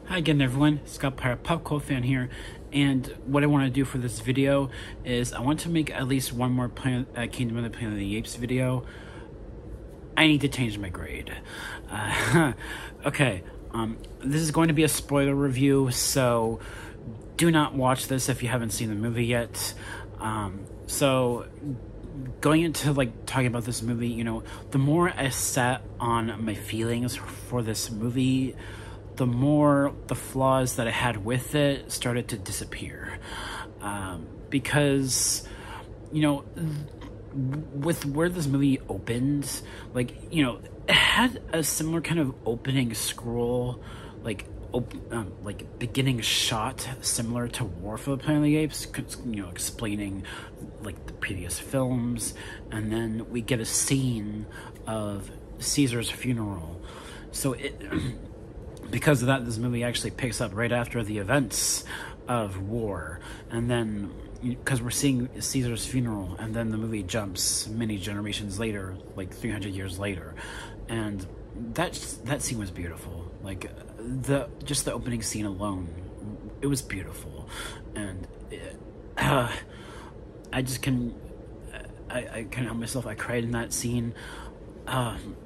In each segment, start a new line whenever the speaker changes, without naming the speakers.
Hi again everyone, Scott Pirate Pop Cult Fan here, and what I want to do for this video is I want to make at least one more Kingdom of the Planet of the Apes video. I need to change my grade. Okay, this is going to be a spoiler review, so do not watch this if you haven't seen the movie yet. So going into talking about this movie, you know, the more I sat on my feelings for this movie, the more the flaws that I had with it started to disappear. Because, you know, with where this movie opened, you know, it had a similar kind of opening scroll, beginning shot similar to War for the Planet of the Apes, you know, explaining the previous films, and then we get a scene of Caesar's funeral. So because of that, this movie actually picks up right after the events of War, and then because we're seeing Caesar's funeral, and then the movie jumps many generations later, 300 years later, and that scene was beautiful. Just the opening scene alone, it was beautiful, and I just can I can't help myself. I cried in that scene.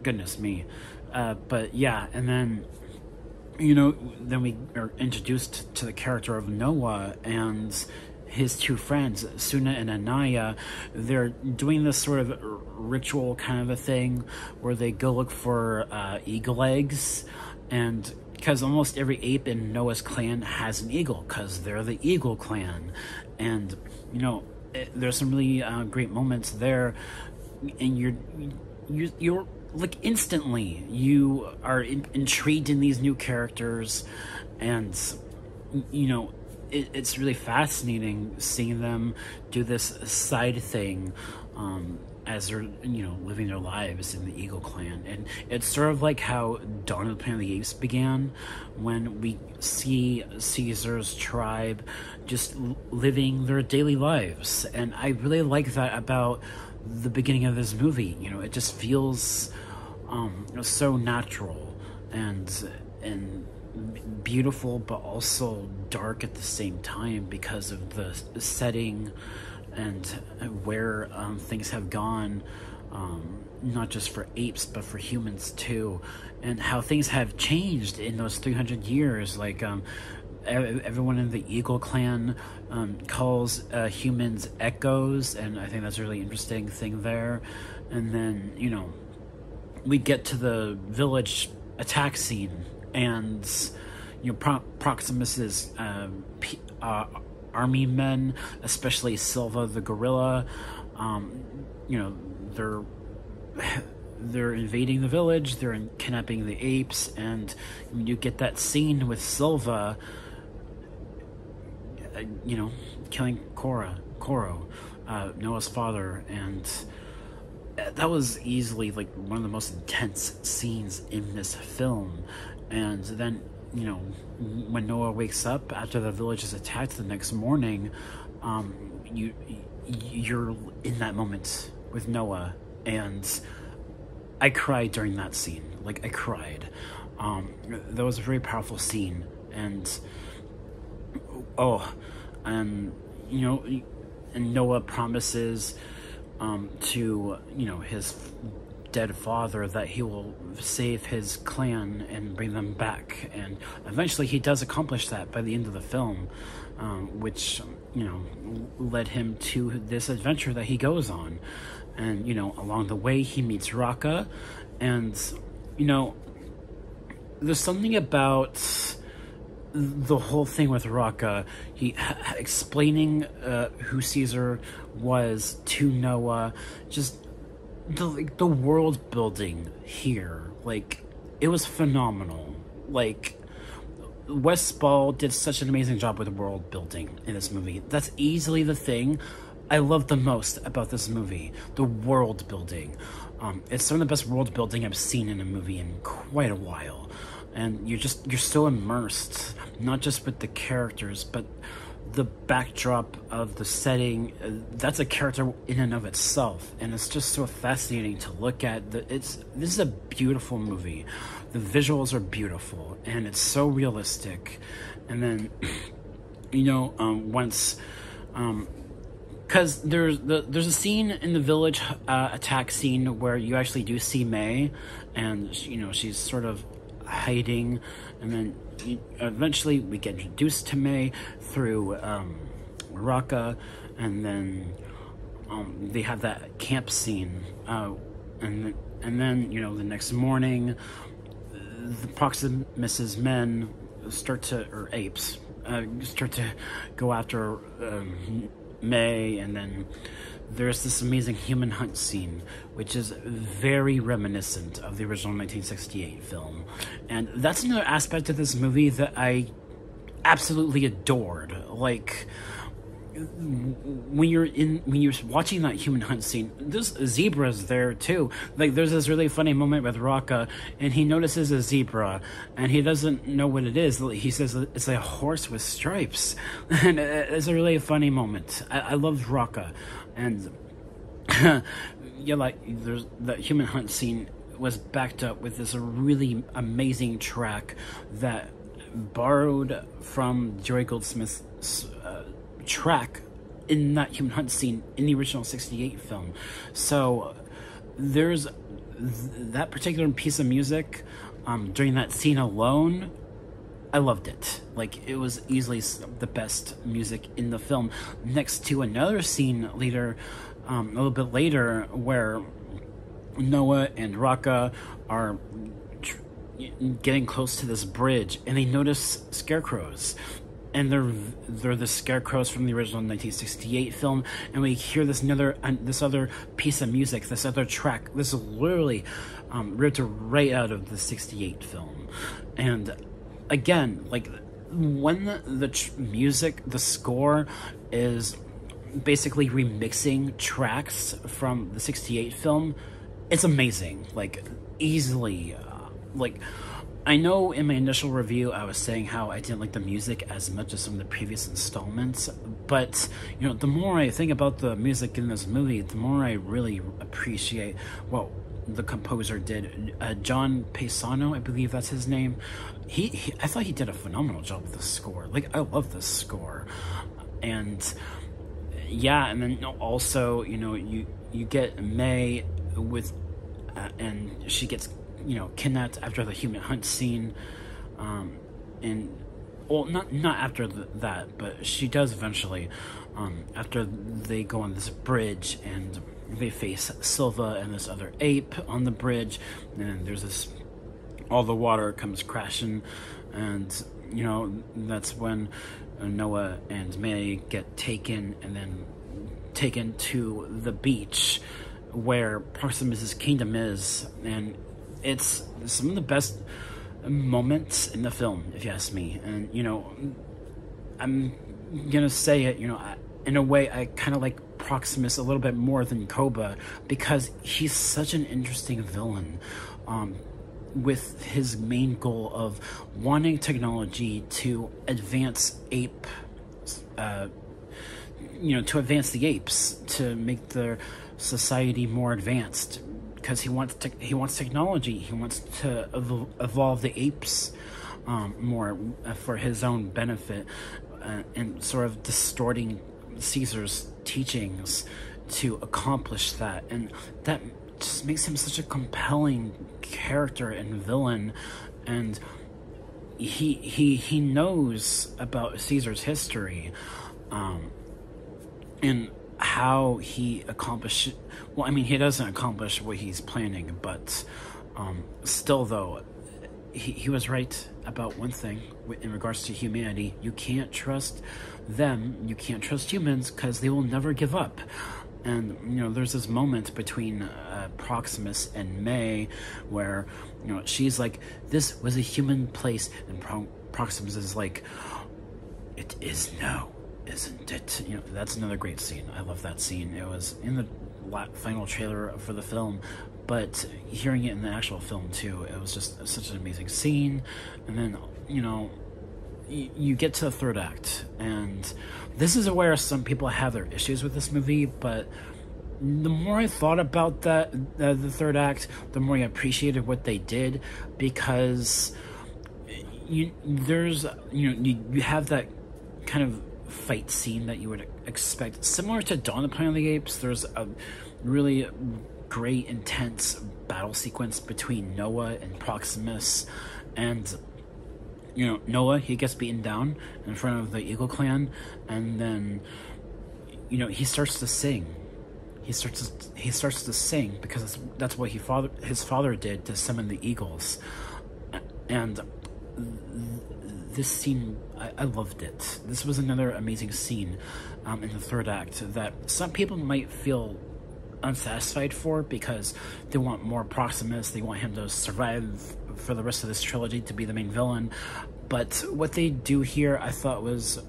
Goodness me. But yeah, and then, you know, then we are introduced to the character of Noah and his two friends, Suna and Anaya. They're doing this sort of ritual kind of a thing where they go look for eagle eggs, and because almost every ape in Noah's clan has an eagle, because they're the Eagle Clan. And, you know, there's some really great moments there, and you're instantly you are intrigued in these new characters, and you know, it's really fascinating seeing them do this side thing as they're, you know, living their lives in the Eagle Clan. And it's sort of like how Dawn of the Planet of the Apes began, when we see Caesar's tribe just living their daily lives. And I really like that about the beginning of this movie. You know, it just feels so natural and beautiful, but also dark at the same time because of the setting and where things have gone, not just for apes but for humans too, and how things have changed in those 300 years. Everyone in the Eagle Clan calls humans echoes, and I think that's a really interesting thing there. And then, you know, we get to the village attack scene, and you know, Proximus's army men, especially Silva the gorilla, you know, they're invading the village, they're kidnapping the apes, and you get that scene with Silva, you know, killing Koro, Noah's father, and that was easily one of the most intense scenes in this film. And then, you know, when Noah wakes up after the village is attacked the next morning, you're in that moment with Noah, and I cried during that scene. I cried. That was a very powerful scene, and you know, and Noah promises to, you know, his dead father that he will save his clan and bring them back, and eventually he does accomplish that by the end of the film, which, you know, led him to this adventure that he goes on. And, you know, along the way he meets Raka, and, you know, there's something about the whole thing with Raka, explaining who Caesar was to Noah, just the world building here, it was phenomenal. Wes Spall did such an amazing job with world building in this movie. That's easily the thing I love the most about this movie, the world building. It's some of the best world building I've seen in a movie in quite a while. And you're so immersed, not just with the characters, but the backdrop of the setting, that's a character in and of itself, and it's just so fascinating to look at. This is a beautiful movie. The visuals are beautiful, and it's so realistic. And then, once, because there's a scene in the village attack scene where you actually do see May, and she's sort of hiding, and then eventually we get introduced to May through Raka, and then they have that camp scene, and then the next morning the Proximus's men or apes start to go after May, and then there's this amazing human hunt scene, which is very reminiscent of the original 1968 film. And that's another aspect of this movie that I absolutely adored. Like, when you're watching that human hunt scene, there's zebras there too. Like, there's this really funny moment with Raka, and he notices a zebra, and he doesn't know what it is. He says it's a horse with stripes, and it's a really funny moment. I love Raka, and there's that human hunt scene was backed up with this really amazing track that borrowed from Jerry Goldsmith's track in that human hunt scene in the original 68 film. So there's that particular piece of music during that scene alone. I loved it. Like, it was easily the best music in the film, next to another scene later, a little bit later, where Noah and Raka are getting close to this bridge, and they notice scarecrows, and they're the scarecrows from the original 1968 film, and we hear this other piece of music, this other track. This is literally ripped right out of the 68 film. And again, like, when the music, the score is basically remixing tracks from the 68 film, it's amazing. Like, easily, I know in my initial review I was saying how I didn't like the music as much as some of the previous installments, but the more I think about the music in this movie, the more I really appreciate what the composer did. John Paisano, I believe that's his name. I thought he did a phenomenal job with the score. Like, I love this score. And yeah, and then also you get May with and she gets kidnapped after the human hunt scene, and well, not after that, but she does eventually, after they go on this bridge and they face Silva and this other ape on the bridge, and there's all the water comes crashing, and that's when Noah and May get taken, and then taken to the beach where Proximus's kingdom is, and it's some of the best moments in the film, if you ask me. And I'm gonna say it, in a way I kind of like Proximus a little bit more than Koba, because he's such an interesting villain, with his main goal of wanting technology to advance to advance the apes, to make their society more advanced, because he wants technology. He wants to evolve the apes more for his own benefit, and sort of distorting Caesar's teachings to accomplish that. And that just makes him such a compelling character and villain. And he knows about Caesar's history, and how he accomplished. Well, I mean, he doesn't accomplish what he's planning, but still, though, he was right about one thing in regards to humanity. You can't trust them. You can't trust humans, because they will never give up. And there's this moment between Proximus and May where she's like, "This was a human place," and Proximus is like, "It is now, isn't it?" That's another great scene. I love that scene. It was in the final trailer for the film, but hearing it in the actual film too, it was just such an amazing scene. And then you get to the third act, and this is where some people have their issues with this movie, but the more I thought about the third act, the more I appreciated what they did, because you have that kind of fight scene that you would expect, similar to Dawn of the Planet of the Apes. There's a really great, intense battle sequence between Noah and Proximus, and Noah, he gets beaten down in front of the Eagle Clan, and then he starts to sing. He starts to sing because that's what his father did to summon the eagles, and this scene, I loved it. This was another amazing scene in the third act that some people might feel unsatisfied for, because they want more Proximus, they want him to survive for the rest of this trilogy, to be the main villain. But what they do here, I thought was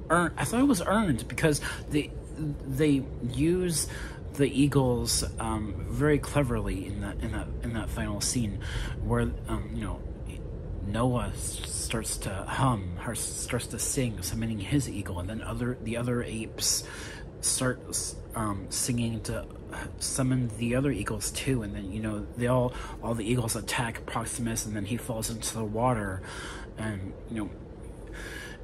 earned, because they use the eagles very cleverly in that final scene, where Noah starts to hum, starts to sing, summoning his eagle, and then the other apes start singing to summon the other eagles too, and then all the eagles attack Proximus, and then he falls into the water, and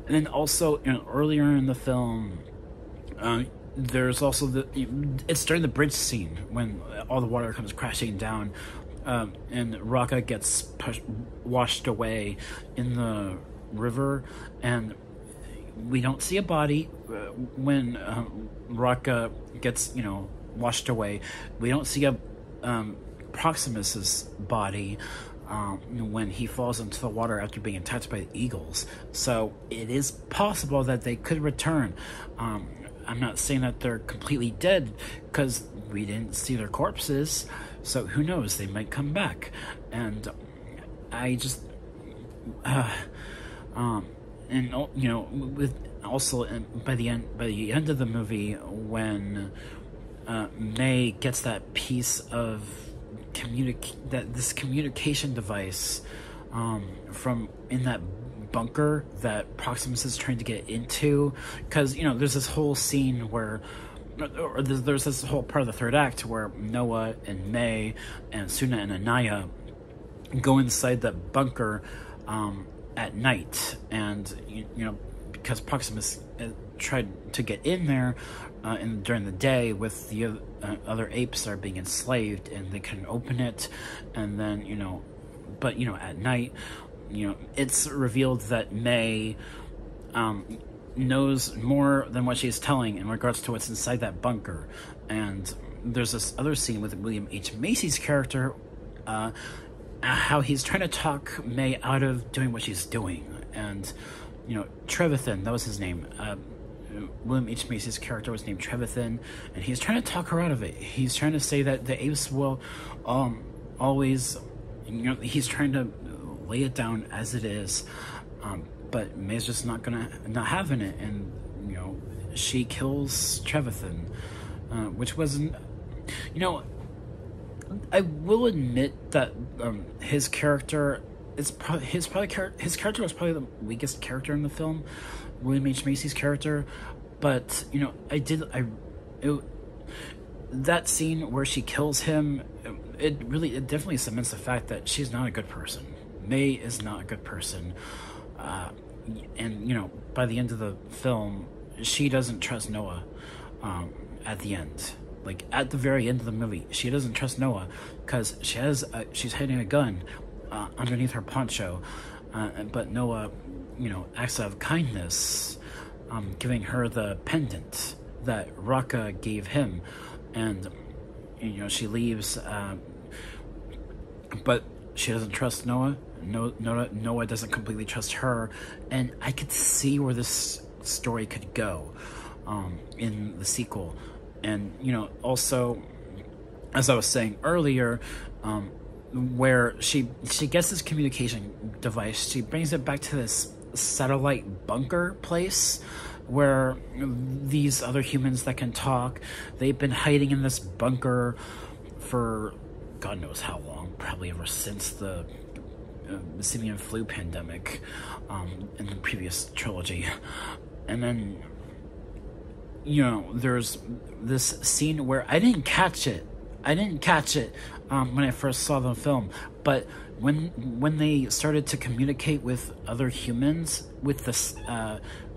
then also earlier in the film, there's also it's during the bridge scene when all the water comes crashing down, and Raka gets washed away in the river, and we don't see a body when Raka gets washed away. We don't see a Proximus's body when he falls into the water after being attacked by the eagles. So it is possible that they could return. I'm not saying that they're completely dead, because we didn't see their corpses, so who knows, they might come back. And I just with also by the end of the movie, when May gets that piece of this communication device from in that bunker that Proximus is trying to get into, because there's this whole scene where, or there's this whole part of the third act where Noah and May and Suna and Anaya go inside that bunker at night, and because Proximus tried to get in there during the day with the other apes that are being enslaved, and they couldn't open it, and then but at night, it's revealed that May knows more than what she's telling in regards to what's inside that bunker. And there's this other scene with William H. Macy's character, how he's trying to talk May out of doing what she's doing. And Trevathan, that was his name. William H. Macy's character was named Trevathan, and he's trying to talk her out of it. He's trying to say that the apes will always, he's trying to lay it down as it is, but May's just not having it, and she kills Trevathan, which wasn't, I will admit that his character was probably the weakest character in the film, William H. Macy's character, but that scene where she kills him, it definitely cements the fact that she's not a good person. May is not a good person, and by the end of the film, she doesn't trust Noah. At the end, like at the very end of the movie, she doesn't trust Noah because she's hiding a gun underneath her poncho, but Noah, acts out of kindness, giving her the pendant that Raka gave him, and she leaves, but she doesn't trust Noah. Noah doesn't completely trust her, and I could see where this story could go in the sequel. And also, as I was saying earlier, where she gets this communication device, she brings it back to this satellite bunker place where these other humans that can talk, they've been hiding in this bunker for God knows how long, probably ever since the simian flu pandemic in the previous trilogy. And then, you know, there's this scene where I didn't catch it when I first saw the film, but when they started to communicate with other humans with this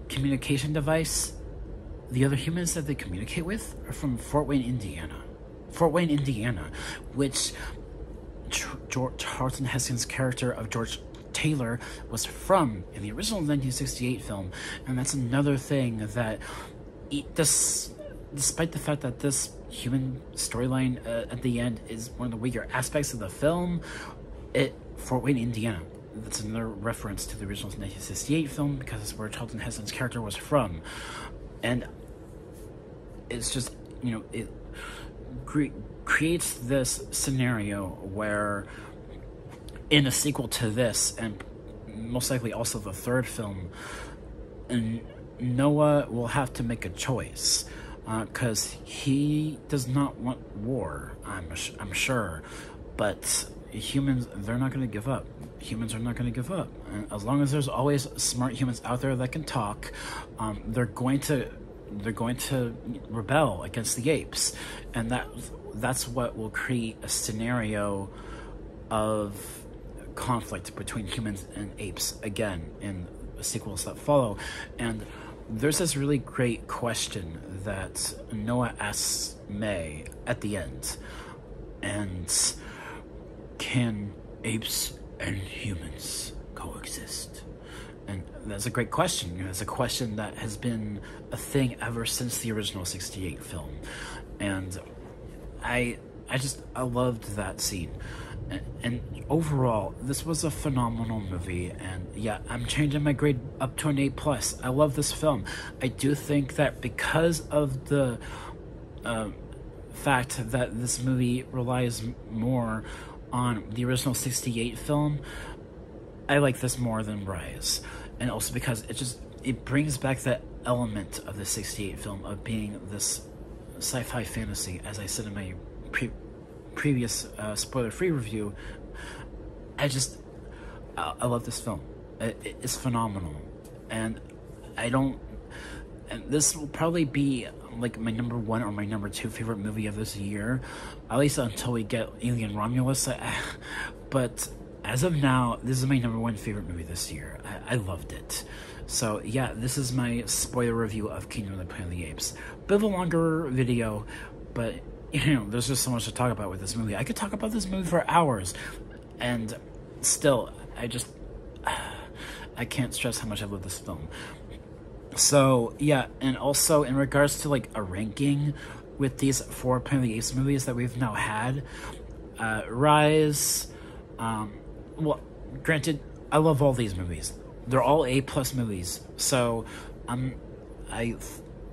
communication device, the other humans that they communicate with are from Fort Wayne, Indiana, which Charlton Heston's character of George Taylor was from in the original 1968 film. And that's another thing that, despite the fact that this human storyline at the end is one of the weaker aspects of the film, Fort Wayne, Indiana, that's another reference to the original 1968 film, because it's where Charlton Heston's character was from. And it's just, you know, it creates this scenario where in a sequel to this, and most likely also the third film, Noah will have to make a choice, because he does not want war, I'm sure, but humans, they're not going to give up. Humans are not going to give up. And as long as there's always smart humans out there that can talk, they're going to rebel against the apes, and that's what will create a scenario of conflict between humans and apes again in the sequels that follow. And there's this really great question that Noah asks May at the end, and can apes and humans coexist? And that's a great question. It's a question that has been a thing ever since the original 68 film. And I loved that scene. And overall, this was a phenomenal movie. And yeah, I'm changing my grade up to an A+. I love this film. I do think that because of the fact that this movie relies more on the original 68 film, I like this more than Rise. And also because it brings back that element of the 68 film of being this sci-fi fantasy. As I said in my previous spoiler-free review, I love this film. It's phenomenal. And this will probably be like my number 1 or my number 2 favorite movie of this year, at least until we get Alien Romulus. But as of now, this is my number 1 favorite movie this year. I loved it. So yeah, this is my spoiler review of Kingdom of the Planet of the Apes. Bit of a longer video, but you know, there's just so much to talk about with this movie. I could talk about this movie for hours, and still, I can't stress how much I love this film. So yeah, and also in regards to like a ranking with these 4 Planet of the Apes movies that we've now had, Rise, well, granted, I love all these movies. They're all A+ movies. So,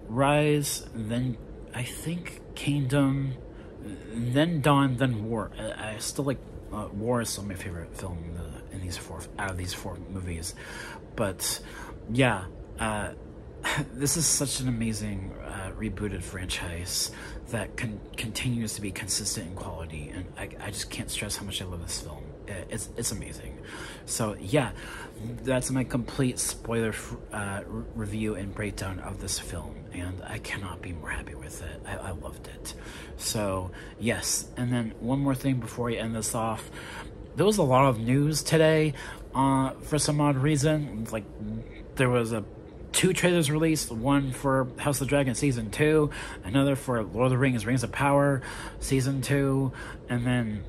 Rise, then I think Kingdom, then Dawn, then War. I still like War is still my favorite film in these 4 out of these 4 movies. But yeah, this is such an amazing rebooted franchise that continues to be consistent in quality, and I just can't stress how much I love this film. It's amazing. So yeah, that's my complete spoiler review and breakdown of this film, and I cannot be more happy with it. I loved it. So yes, and then one more thing before I end this off. There was a lot of news today for some odd reason. Like, there was 2 trailers released, one for House of the Dragon Season 2, another for Lord of the Rings Rings of Power Season 2, and then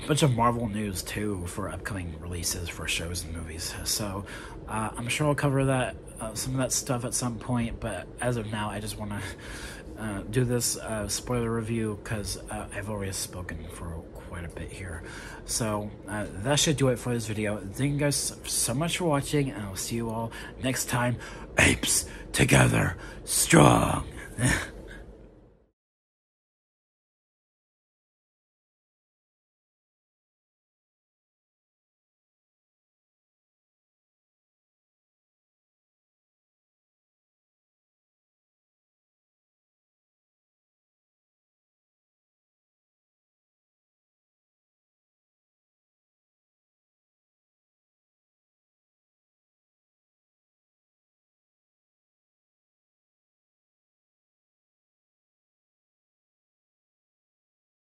a bunch of Marvel news too for upcoming releases for shows and movies. So I'm sure I'll cover that some of that stuff at some point, but as of now I just want to do this spoiler review because I've already spoken for quite a bit here. So that should do it for this video. Thank you guys so much for watching, and I'll see you all next time. Apes together strong.